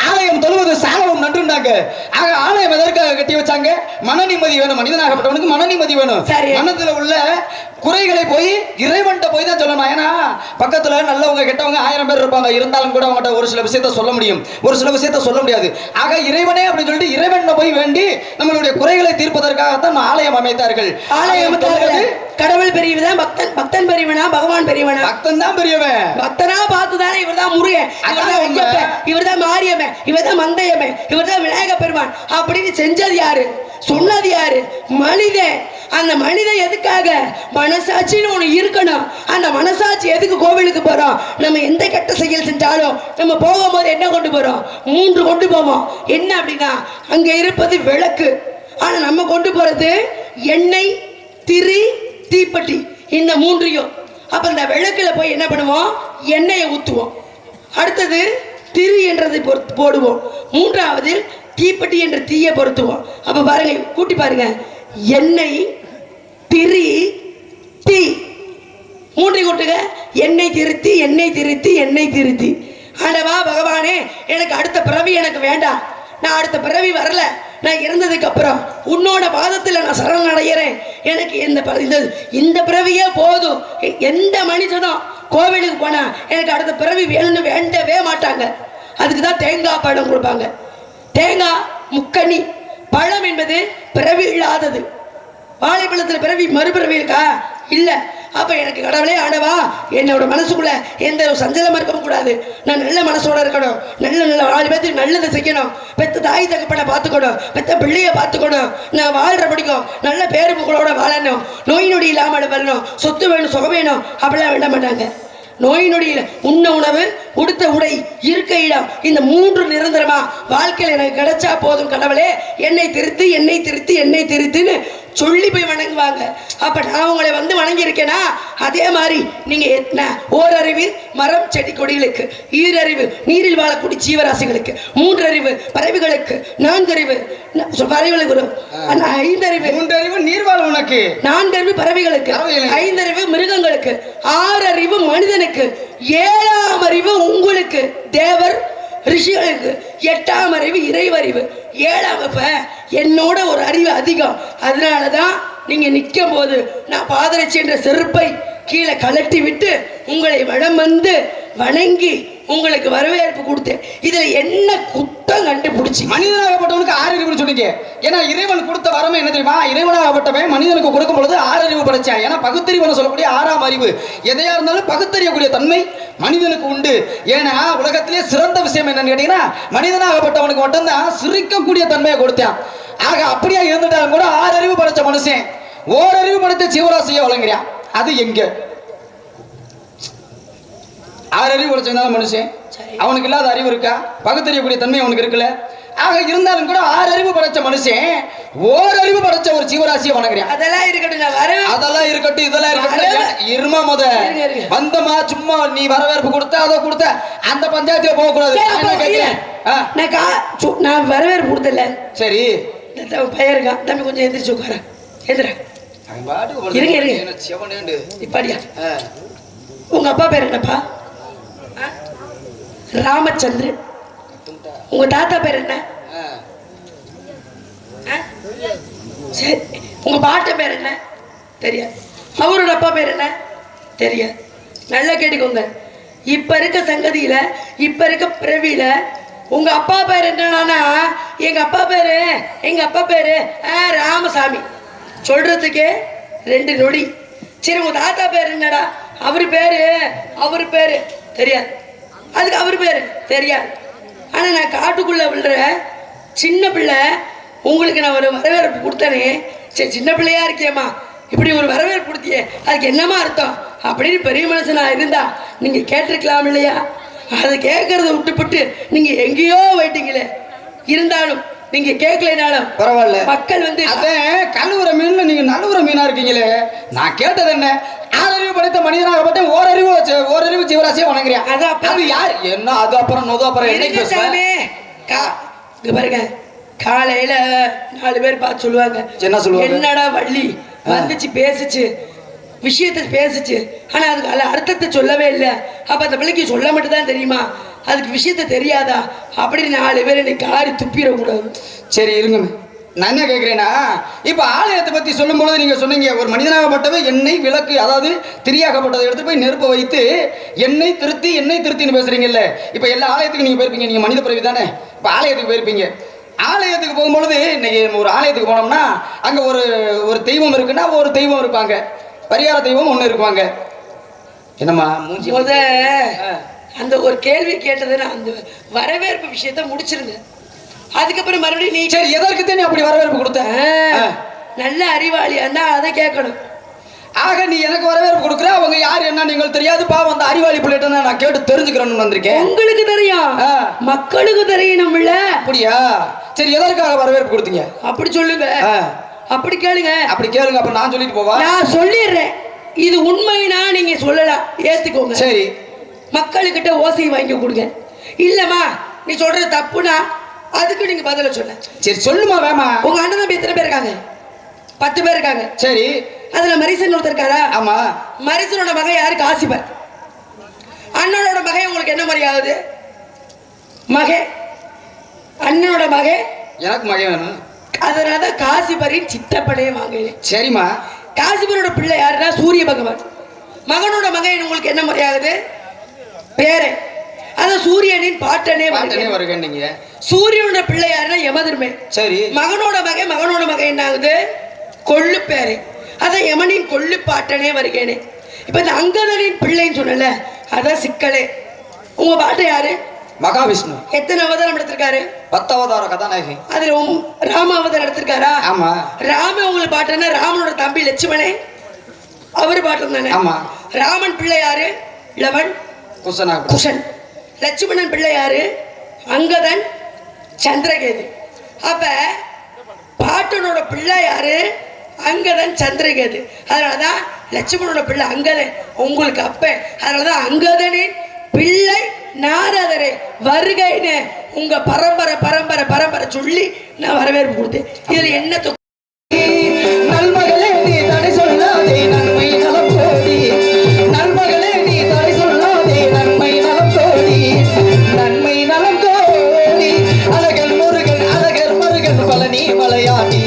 ஆலயம் தொழுவது சாலவும் நன்றுண்டாங்க. ஆக ஆலயம் எதற்காக கட்டி வச்சாங்க? மன நிம்மதி வேணும். மனிதனாகப்பட்டவனுக்கு மன நிம்மதி வேணும். மனத்துல உள்ள குறைகளை போய் இறைவன்ட்ட போய் தான் சொல்லணும். ஏன்னா பக்கத்துல நல்லவங்க கெட்டவங்க 1000 பேர் இருப்பாங்க. இருந்தாலும் கூட அவங்ககிட்ட ஒரு சில விஷயத்த சொல்ல முடியும், ஒரு சில விஷயத்த சொல்ல முடியாது. ஆக இறைவனே அப்படின்னு சொல்லிட்டு இறைவன்ட்ட போய் வேண்டி நம்மளுடைய குறைகளை தீர்ப்பதற்காகத்தான் ஆலயம் அமைத்தார்கள். ஆலயம் கடவுள் பெரியவன் பக்தன், பக்தன் பெரியவனா பகவான் பெரியவனா? பக்தன் தான் பெரியவன். பக்தனா பார்த்துதானே இவர் தான் முருகன், இவர் தான் மாரியம்மன், இவர் தான் மந்தையம்மன், இவர் தான் விநாயக பெருமான் அப்படின்னு செஞ்சது யாரு? சொன்னது யாரு? மனிதன். அந்த மனிதன் எதுக்காக? மனசாட்சின்னு ஒண்ணு இருக்கணும். அந்த மனசாட்சி எதுக்கு கோவிலுக்கு போறோம்? நம்ம எந்த கெட்ட செயல் செஞ்சாலும் நம்ம போகும்போது என்ன கொண்டு போறோம்? 3 கொண்டு போவோம். என்ன அப்படின்னா அங்க இருப்பது விளக்கு. ஆனா நம்ம கொண்டு போறது எண்ணெய், திரி, தீப்பெட்டி. இந்த 3ஐயும் அப்ப இந்த விளக்குல போய் என்ன பண்ணுவோம்? எண்ணெயை ஊத்துவோம். அடுத்தது திரி என்றதை போடுவோம். 3வது தீப்பெட்டி என்ற தீயை பொருத்துவோம். அப்ப பாருங்க, கூட்டி பாருங்க, எண்ணெய், திரி, தீ 3 கூட்டுங்க. எண்ணெய் திருத்தி, எண்ணெய் திருத்தி, எண்ணெய் திருத்தி. ஆண்டவா பகவானே எனக்கு அடுத்த பிறவி எனக்கு வேண்டாம். நான் அடுத்த பிறவி வரல. நான் இறந்ததுக்கு அப்புறம் உன்னோட பாதத்தில் நான் சரணம் அடைகிறேன். எனக்கு இந்த பிறவியே போதும். எந்த மனுஷனும் கோவிலுக்கு போனா எனக்கு அடுத்த பிறவி வேணும்னு வேண்டவே மாட்டாங்க. அதுக்கு தான் தேங்காய் பழம் கொடுப்பாங்க. தேங்காய் முக்கணி பழம் என்பது பிறவி இல்லாதது. வாழைப்பழத்தில் பிறவி மறுபிறவி இருக்கா? இல்ல. அப்ப எனக்கு கடவுளே ஆண்டவா என்னோட மனசுக்குள்ள எந்த சஞ்சலமா இருக்க கூடாது. நான் நல்ல மனசோட இருக்கணும். நல்ல 4 பேருக்கு நல்லதை செய்யணும். பெத்த தாய் தகப்பனை பார்த்துக்கணும், பெத்த பிள்ளைய பார்த்துக்கணும். நான் வாழ்ற பிடிக்கும் நல்ல பேரு புகழோட வாழணும். நோய் நொடி இல்லாமல் வரணும். சொத்து வேணும், சுகம் வேணும் அப்படிலாம் வேண்ட மாட்டாங்க. நோய் நொடியில் உண்ண உணவு, உடுத்த உடை, இருக்க இடம், இந்த 3 நிரந்தரமா வாழ்க்கையில் எனக்கு கிடைச்சா போதும் கடவுளே. எண்ணெய் திருத்தி, எண்ணெய் திருத்தி, எண்ணெய் திருத்தின்னு சொல்லி போய் வணங்குவாங்க. அப்ப நான் உங்களை வணங்கி இருக்கேனா? அதே மாதிரி நீங்க ஓரறிவு மரம் செடி கொடிகளுக்கு, ஈரறிவு நீரில் வாழக்கூடிய ஜீவராசிகளுக்கு, 3 அறிவு பறவைகளுக்கு, 4 அறிவு பறவைகளுக்கு, 5 அறிவு 3 அறிவு நீர்வாழ் உனக்கு, 4 அறிவு பறவைகளுக்கு, 5 அறிவு மிருகங்களுக்கு, 6 அறிவு மனிதனுக்கு, 7ஆம் அறிவு உங்களுக்கு தேவர் ரிஷிகளுக்கு, 8ஆம் அறிவு இறைவறிவு, 7ஆம் அப்ப என்னோட ஒரு அறிவு அதிகம். அதனாலதான் நீங்க நிற்கும் போது நான் பாதரட்சி என்ற செருப்பை கீழே கலட்டி விட்டு உங்களை வடம் வந்து வணங்கி உங்களுக்கு வரவேற்பு கொடுத்தேன். இதுல என்ன குற்றம் கண்டுபிடிச்சி? மனிதனாகப்பட்டவனுக்கு 6 அறிவு சொன்னீங்க. ஏன்னா இறைவன் கொடுத்த வரமே என்ன தெரியுமா? இறைவனாகப்பட்டவன் மனிதனுக்கு கொடுக்கும் பொழுது 6 அறிவு படைச்சான். ஏன்னா பகுத்தறிவு சொல்லக்கூடிய 6ஆம் அறிவு. எதையா இருந்தாலும் பகுத்தறியக்கூடிய தன்மை மனிதனுக்கு உண்டு. ஏன்னா உலகத்திலே சிறந்த விஷயம் என்னன்னு கேட்டீங்கன்னா மனிதனாகப்பட்டவனுக்கு மட்டும்தான் சிரிக்கக்கூடிய தன்மையை கொடுத்தான். ஆக அப்படியா இருந்துட்டாலும் கூட 6 அறிவு படைச்ச மனுஷன் ஓரறிவு படைத்த ஜீவராசியை வழங்குறான். அது எங்க? 6 அறிவு படைச்சவனால மனுஷன் அவனுக்கு இல்லாத அறிவு இருக்கா? பகுத்தறியக்கூடிய தன்மை அவனுக்கு இருக்குல்ல. ஆக இருந்தாலும் கூட 6 அறிவு படைச்ச மனுஷன் ஓரறிவு படைச்ச ஒரு ஜீவராசியை வணங்குறேன். அதெல்லாம் இருக்கட்டும், நான் வரவே. அதெல்லாம் இருக்கட்டும், இதெல்லாம் இருக்கட்டும். இருமா முத வந்தமா சும்மா நீ வரவேற்பு கொடுத்த அதை கொடுத்த அந்த பஞ்சாயத்துல போக கூடாது. நான் வரவேற்பு கொடுத்தல. சரி பையன் இருக்கான், தம்பி கொஞ்சம் எந்திரிச்சு உட்கார. எந்திரா இருங்க இருங்க. இப்பாடியா உங்க அப்பா பேர் என்னப்பா? ராமச்சந்திரன். உங்க தாத்தா பேர் என்ன? சரி, உங்க பாட்ட பேர் என்ன? தெரியாது. அவரோட அப்பா பேர் என்ன? தெரியாது. நல்லா கேட்டுக்கோங்க. இப்ப இருக்க சங்கதியில, இப்ப இருக்க பிறவியில உங்க அப்பா பேர் என்னன்னா, எங்க அப்பா பேரு ராமசாமி சொல்றதுக்கே 2 நொடி. சரி, உங்க தாத்தா பேர் என்னடா? அவரு பேரு தெரியாது. அதுக்கு அவரு பேரு தெரியாது. ஆனா நான் காட்டுக்குள்ள விழுற சின்ன பிள்ளை, உங்களுக்கு நான் ஒரு வரவேற்பு கொடுத்தனே. சரி, சின்ன பிள்ளையா இருக்கியம்மா, இப்படி ஒரு வரவேற்பு கொடுத்தியே, அதுக்கு என்னமா அர்த்தம் அப்படின்னு பெரிய மனுஷனா இருந்தா நீங்க கேட்டிருக்கலாம் இல்லையா? அதை கேட்கறத விட்டுப்பட்டு நீங்க எங்கேயோ போயிட்டீங்களே. இருந்தாலும் நீங்க கேட்கலனாலும் பரவாயில்ல. மக்கள் வந்து அதான் கழுவுற மீன்ல நீங்க நல்லுற மீனா இருக்கீங்களே. நான் கேட்டது என்ன? 6 அறிவு படைத்த மனிதனாகப்பட்ட ஓரறிவு ஜீவராசியை வணங்குறியா? அது யார் என்ன? அது அப்புறம் நோது அப்புறம் என்னைக்கு பாருங்க, காலையில 4 பேர் பார்த்து சொல்லுவாங்க. என்ன சொல்லுவாங்க? என்னடா வள்ளி வந்துச்சு பேசுச்சு, விஷயத்தை பேசுச்சு, ஆனா அதுக்கு அர்த்தத்தை சொல்லவே இல்லை. அப்ப அந்த பிள்ளைக்கு சொல்ல மட்டும் தான் தெரியுமா, அதுக்கு விஷயத்த தெரியாதா அப்படின்னு 4 பேர் என்னை காரி துப்பிடக்கூடாது. சரி இருங்க, நான் என்ன கேட்கிறேன்னா, இப்ப ஆலயத்தை பத்தி சொல்லும் பொழுது நீங்க சொன்னீங்க ஒரு மனிதனாகப்பட்டவை எண்ணெய் விளக்கு, அதாவது திரியாகப்பட்டதை எடுத்து போய் நெருப்ப வைத்து எண்ணெய் திருத்தின்னு பேசுறீங்கல்ல. இப்ப எல்லா ஆலயத்துக்கும் நீங்க போயிருப்பீங்க, நீங்க மனித பிறவி தானே. இப்ப ஆலயத்துக்கு போயிருப்பீங்க. ஆலயத்துக்கு போகும்பொழுது இன்னைக்கு ஒரு ஆலயத்துக்கு போனோம்னா அங்க ஒரு தெய்வம் இருக்குன்னா ஒரு தெய்வம் இருப்பாங்க, பரிகார தெய்வம் ஒண்ணு இருப்பாங்க. என்னம்மா மூஞ்சி முத அந்த ஒரு கேள்வி கேட்டது, நான் அந்த வரவேற்பு விஷயத்த முடிச்சிருங்க. அதுக்கப்புறம் மறுபடியும் நீ சரி எதற்கு நீ அப்படி வரவேற்பு கொடுத்த? நல்ல அறிவாளியா இருந்தா அதை கேட்கணும். ஆக நீ எனக்கு வரவேற்பு கொடுக்குற, அவங்க யார் என்ன நீங்கள் தெரியாது. பாவம் அந்த அறிவாளி பிள்ளைகிட்ட நான் கேட்டு தெரிஞ்சுக்கிறேன்னு வந்திருக்கேன். உங்களுக்கு தெரியும், மக்களுக்கு தெரியணும்ல. அப்படியா? சரி எதற்காக வரவேற்பு கொடுத்தீங்க அப்படி சொல்லுங்க. அப்படி கேளுங்க. அப்ப நான் சொல்லிட்டு போவா? நான் சொல்லிடுறேன். இது உண்மைனா நீங்க சொல்லலாம், ஏத்துக்கோங்க. சரி, மக்களுக்கிட்ட ஓசையை வாங்கி கொடுங்க. இல்லம்மா நீ சொல்றது தப்புனா அதுக்கு நீங்க பதில சொல்ல. சரி சொல்லுமா வேமா. உங்க அண்ணன் தம்பி எத்தனை பேர் இருக்காங்க? 10 பேர் இருக்காங்க. சரி, அதுல மரிசன் ஒருத்தர் இருக்காரா? ஆமா. மரிசனோட மகன் யாரு? காசிபர். அண்ணனோட மகன் உங்களுக்கு என்ன மாதிரி ஆகுது? அண்ணனோட மகன் எனக்கு மகன் வேணும், அதனாலதான் காசிபரின் சித்தப்பனே வாங்கினேன். சரிம்மா. காசிபரோட பிள்ளை யாருன்னா சூரிய பகவான். மகனோட மகன் உங்களுக்கு என்ன மாதிரி ஆகுது? பேரே. அதான் சூரியனின் பாட்டனே வருகீங்க. சூரியனோட பிள்ளை யாருன்னா யமதர்மே. சரி, மகனோட மகன் என்ன ஆகுது? கொள்ளு பேரே. அதான் யமனின் கொள்ளு பாட்டனே வருகேனே. இப்ப இந்த அங்கதனின் பிள்ளைன்னு சொன்னல, அதான் சிக்கலே. உங்க பாட்டை யாரு? மகாவிஷ்ணு. எத்தனை அவதாரம் எடுத்திருக்காரு? 10 அவதார கதாநாயகி. அதுல ராம அவதாரம் எடுத்திருக்காரா? ஆமா. ராம உங்களுக்கு பாட்டுன்னா ராமனோட தம்பி லட்சுமணே, அவரு பாட்டு தானே. ஆமா. ராமன் பிள்ளை யாரு? Eleven cushion. லட்சுமணன் பிள்ளை யாரு? அங்கதன் சந்திரகேது. அப்ப பாட்டனோட பிள்ளை யாரு? அங்கதன் சந்திரகேது. அதனாலதான் லட்சுமணனோட பிள்ளை அங்கதன் உங்களுக்கு அப்ப. அதனாலதான் அங்கதனின் பிள்ளை நாரதரே வருகைன்னு உங்க பரம்பரை சொல்லி நான் வரவேற்பு கொடுத்தேன். இதுல என்ன நல்மகளே நீ தடை சொல்லாதே, நன்மை நலம் கோடி. நல்மகளே நீ தடை சொல்லாதே, நன்மை நலம் கோடி. நன்மை நலம் கோடி. அழகர் முருகன் அழகர் மருகன் பழனி மலையாடி.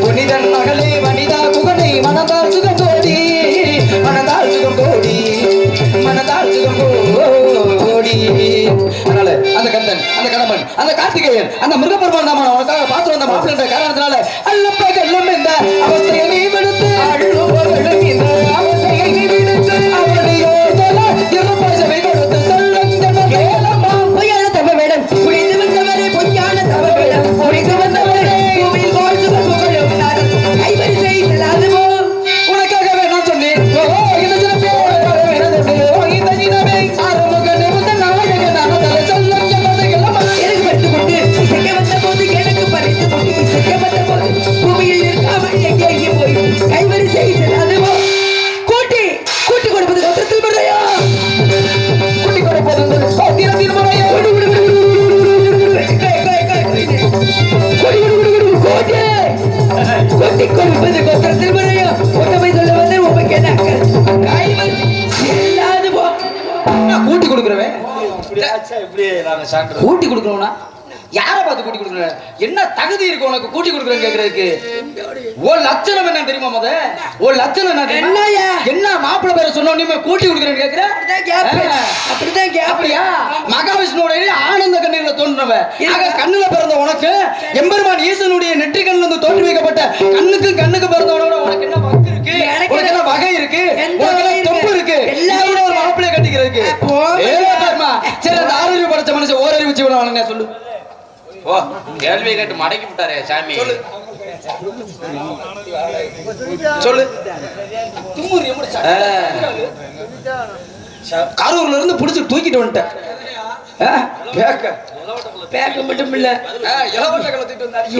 புனிதன் மகளே வனிதா குகனை மனதால் சுகம் கோடி. மனதால் சுகம் கோடி. மனதால் சுகம் கோடி. அதனால அந்த கந்தன், அந்த கடம்பன், அந்த கார்த்திகேயன், அந்த முருகப்பெருமான் நாம உனக்காக பார்த்து வந்த மாப்பிள்ள காரணத்தினால அல்லப்ப கல்லும் இந்த அவஸ்தையை நீ விடுத்து அழுவர்களும் இந்த அவஸ்தையை நீ விடுத்து அவனையோ இருப்பசவை கொடுத்து சொல்லுங்க கேளமா. பொய்யான தவ வேடம் புரிந்து வந்தவரே, பொய்யான தவ வேடம் புரிந்து வந்தவரே, பூமியில் வாழ்ந்து புகழும் கைவரிசை செல்லாதுவோ. உனக்காக வேணாம் சொன்னேன் இந்த சிறப்பே இந்த தினமே ஆரம்பகனை முதல் நாயகனான தலை சொல்லும் எனக்கு பட்டு கொண்டு கூட்டி கொடுக்கணும்னா யாரை பார்த்து கூட்டி கொடுக்குற? என்ன தகுதி இருக்கு உனக்கு கூட்டி கொடுக்குறேன்னு கேக்குறதுக்கு? ஒரு லட்சணம் என்ன தெரியுமா? ஒரு லட்சணம் என்ன தெரியுமா? என்ன மாப்பிள்ளை பேரை சொன்ன உடனே கூட்டி கொடுக்குறேன்னு கேக்குற? அப்படியா? மகாவிஷ்ணுடைய ஆனந்த கண்ணீர்ல தோன்றினவ கண்ணுல பிறந்த உனக்கு எம்பெருமான் ஈசனுடைய நெற்றி கண்ணுல இருந்து தோன்றி வைக்கப்பட்ட கண்ணுக்கு பிறந்தவனோட உனக்கு என்ன வக்கு இருக்கு? உனக்கு என்ன வகை இருக்கு? உனக்கு என்ன தொப்பு இருக்கு? ஒரு மாப்பிள்ளைய கட்டிக்கிறதுக்கு சரி, அந்த ஆறறிவு படைச்ச மனுஷன் ஓரறிவு ஜீவன சொல்லு. ஓ, கேள்வி கேட்டு மடக்கி விட்டாரே சாமி. சொல்லு. கரூர்ல இருந்து புடிச்சு தூக்கிட்டு வந்துட்டேன். பேக்க மட்டும் இல்ல,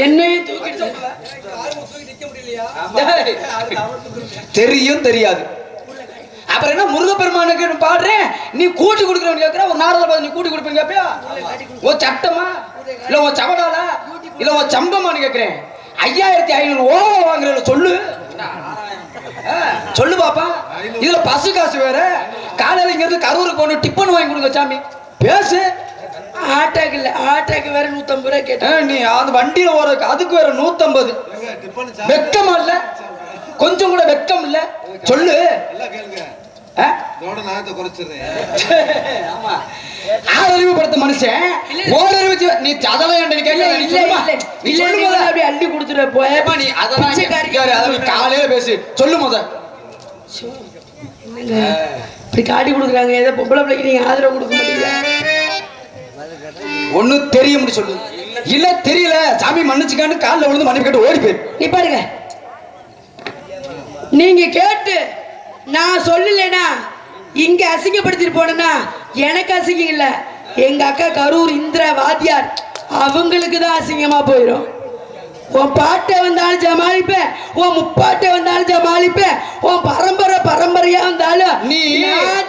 என்னையும் தூக்கிட்டு தெரியும் தெரியாது. அப்புறம் என்ன முருகப்பெருமானுக்கு பாடுறேன், நீ கூட்டி கொடுக்குறவன் கேட்கிற? ஒரு நாரத நீ கூட்டி கொடுப்பேன்னு கேப்பியா? ஓ சட்டமா இல்ல ஓ சவடாலா இல்ல ஓ சம்பமான்னு கேட்கிறேன். 5500 ஓவ வாங்குற சொல்லு. சொல்லு பாப்பா. இதுல பசு காசு வேற. காலையில இங்க இருந்து கரூருக்கு போன டிப்பன் வாங்கி கொடுங்க சாமி. பேசு. ஆட்டாக்கு இல்ல, ஆட்டாக்கு வேற 150 ரூபாய் கேட்டேன். நீ அந்த வண்டியில ஓடுறதுக்கு அதுக்கு வேற 150. வெக்கமா இல்ல? கொஞ்சம் கூட வெக்கம் இல்ல? சொல்லு. ஆதரவுப்படுத்த மனுஷன் ஓரறிவு நீ அதெல்லாம் அள்ளி கொடுத்துட போயப்பா. நீ அதெல்லாம் காலையில பேசு. சொல்லு முத. இப்படி காட்டி கொடுக்குறாங்க, ஏதோ பொம்பளை பிள்ளைக்கு நீங்க ஆதரவு கொடுக்க மாட்டீங்க. ஒண்ணு தெரியும் சொல்லு. இல்ல தெரியல சாமி மன்னிச்சுக்கான்னு காலில் விழுந்து மன்னிப்பு கேட்டு ஓடி போயிரு. நீ பாருங்க, நீங்க கேட்டு நான் சொல்லலைன்னா இங்க அசிங்கப்படுத்திட்டு போனா எனக்கு அசிங்கம் இல்ல, எங்க அக்கா கரூர் இந்திரா வாத்தியார் அவங்களுக்கு தான் அசிங்கமா போயிடும். உன் பாட்டை வந்தாலும் ஜமாளிப்பேன், உன் முப்பாட்டை வந்தாலும் ஜமாளிப்பேன், உன் பரம்பரையா வந்தாலும் நீ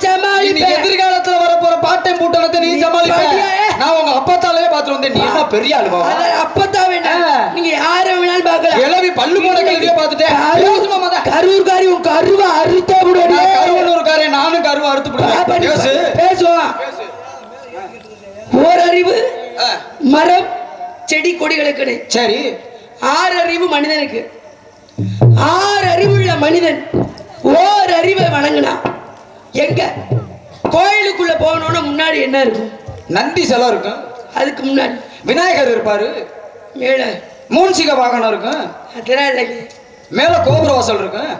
ஜமாளிப்பேன். எதிர்காலத்துல வரப்போற பாட்டை பூட்டத்தை நீ ஜமாளிப்ப. நான் உங்க அப்பத்தாலே பாத்துட்டு வந்தேன். நீ என்ன பெரிய ஆளுவா? அப்பத்தா வேண்டாம், நீங்க யார வேணாலும் பாக்கலாம். இளவி பல்லு போட கல்வியா பாத்துட்டேன். கரூர்காரி உன் கருவா அறுத்தா விடுவாடி. கரூர்காரே நானும் கருவா அறுத்து பேசுவான். ஓரறிவு மரம் செடி கொடிகளுக்கு. சரி, 6 அறிவு மனிதனுக்கு. 6 அறிவுள்ள மனிதன் ஓரறிவை வணங்கினா எங்க கோயிலுக்குள்ள போகணும்னா முன்னாடி என்ன இருக்கும்? நந்தி சிலை இருக்கும். அதுக்கு முன்னாடி விநாயகர் இருப்பாரு. மேல மூன்சிக வாகனம் இருக்கும். அதெல்லாம் இல்லைங்க. மேல கோபுர வாசல் இருக்கும்.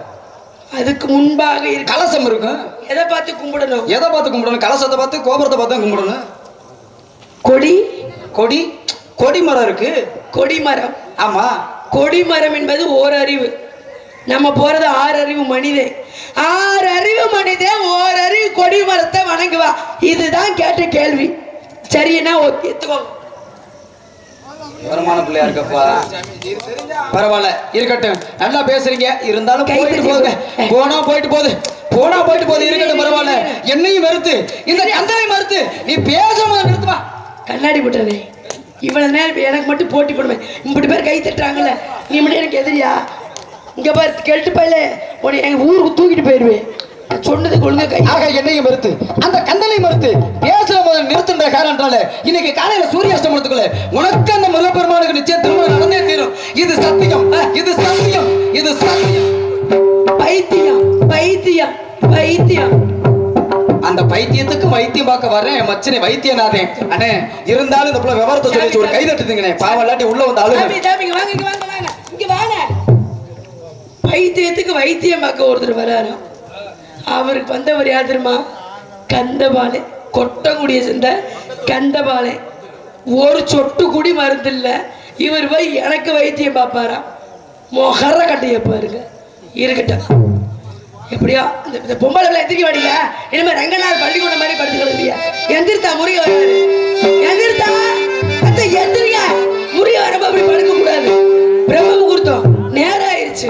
அதுக்கு முன்பாக இருக்கு கலசம் இருக்கும். எதை பார்த்து கும்பிடணும்? எதை பார்த்து கும்பிடணும்? கலசத்தை பார்த்து கோபுரத்தை பார்த்து கும்பிடணும். கொடி கொடி கொடிமரம் இருக்கு. கொடிமரம். ஆமா, கொடிமரம் என்பது ஓரறிவு. நம்ம போறது 6 அறிவு மனிதன். 6 அறிவு மனிதன் ஓரறிவு கொடிமரத்தை வணங்குவா. இதுதான் கேட்ட கேள்வி. சரியா? ஒத்துக்கோங்க. வருமான பிள்ளையா இருக்கப்பா. பரவாயில்ல, இருக்கட்டும். நல்லா பேசுறீங்க. இருந்தாலும் போயிட்டு போகுது. போயிட்டு போகுது. இருக்கட்டும், பரவாயில்ல. என்னையும் மறுத்து இந்த கந்தனை மறுத்து நீ பேசாம நிறுத்துவா. கண்ணாடி போட்டனே இவ்வளவு நேரம் எனக்கு மட்டும் போட்டி போடுவேன். 30 பேர் கை தட்டுறாங்கல்ல, நீ மட்டும் எனக்கு எதிரியா? இங்க பாரு, கெட்டு போயில உன்னை எங்க ஊருக்கு தூக்கிட்டு போயிடுவேன். சொன்னதுக்கு ஒழுங்கா கை. ஆக என்னையும் மறுத்து அந்த கந்தனை மறுத்து பேசுற முதல் நிறுத்துன்ற காரணத்தால இன்னைக்கு காலையில சூரியாஸ்தமனத்துக்குள்ள உனக்கு அந்த முருகப்பெருமானுக்கு நிச்சயம் திருமணம் நடந்தே தீரும். இது சத்தியம், இது சத்தியம், இது சத்தியம். பைத்தியம் பைத்தியம் பைத்தியம். அந்த பைத்தியத்துக்கு வைத்தியம் பார்க்க வரேன் மச்சனே, வைத்தியநாதன். அண்ணே இருந்தாலும் இந்த புள்ள விவரத்தை சொல்லி ஒரு கை தட்டுதுங்கண்ணே. பாவம் இல்லாட்டி உள்ள வந்து அழுகு. பைத்தியத்துக்கு வைத்தியம் பார்க்க ஒருத்தர் வராரு. அவருக்கு வந்தவர் யார் தெரியுமா? கந்தபாலை. கொட்டங்குடிய சேர்ந்த கந்தபாலை. ஒரு சொட்டு குடி மருந்து இல்ல. இவர் போய் எனக்கு வைத்தியம் பார்ப்பாரா? மொகர கட்டைய பாருங்க. இருக்கட்டும். எப்படியா இந்த பொம்பளை எத்திரிக்க வாடிங்க. இனிமே ரங்கநாள் பள்ளிக்கூடம் மாதிரி படுத்துக்கிறியா? எந்திரித்தா முருக வராது. எந்திரித்தா அந்த எந்திரிக்க முருக வரப்ப அப்படி படுக்க கூடாது.